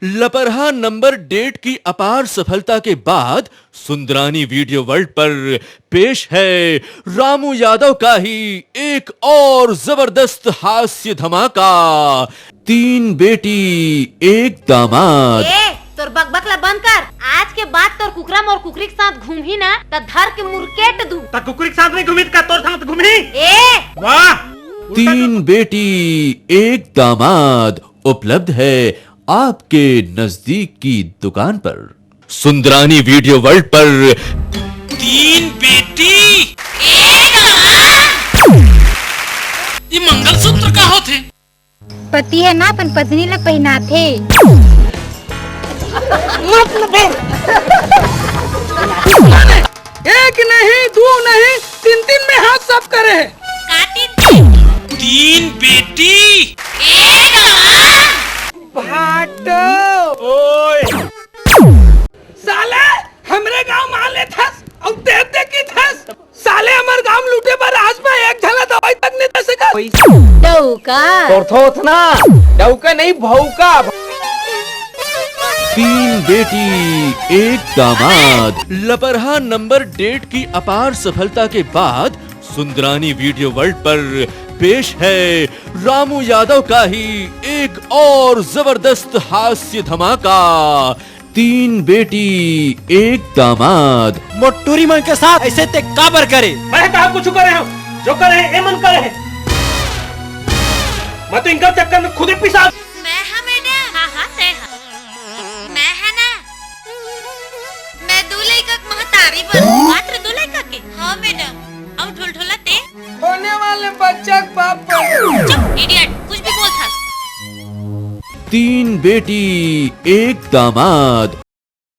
लापरवाह number date की अपार सफलता के बाद सुंदरानी वीडियो वर्ल्ड पर पेश है रामू यादव का ही एक और जबरदस्त हास्य धमाका। 3 बेटी एक दामाद। तोर बकबकला बंद कर। आज के बाद तोर कुकरम और कुकरी के साथ घूमी ना त धर के मुरकेट दू। त कुकरी के साथ नहीं घूमी का तोर साथ घूमी। वाह 3 बेटी एक दामाद उपलब्ध है आपके नजदीक की दुकान पर। सुंदरानी वीडियो वर्ल्ड पर 3 बेटी ये मंगलसूत्र का होते पति है ना अपन पत्नी ला पहना थे। एक नहीं 2 नहीं 3 में हाथ साफ करे है। 3 बेटी ओए साले हमरे गांव मान ले थस और देवते की थस। साले हमार गांव लूटे पर आज में एक झला दवाई तक नहीं दे सका। डौका थोथ ना डौका नहीं भौका। 3 बेटी एक दामाद। लापरवाह नंबर डेट की अपार सफलता के बाद सुंदरानी वीडियो वर्ल्ड पर पेश है रामू यादव का ही एक और जबरदस्त हास्य धमाका। 3 बेटी एक दामाद। मोटूरी मन के साथ ऐसे ते काबर करे। मैं कहा कुछ करे हम जो करे ए मन करे है। मैं तो इनका चक्कर में खुद ही पिसा। मैं हाँ मैडम। हाँ ते मैं है ना। मैं दूल्हे का महतारी बन मात्र दूल्हे का के। हाँ मैडम और ढोल ते होने वाले बच्चा का बाप। चुप इडियट कुछ भी बोल था। 3 बेटी एक दामाद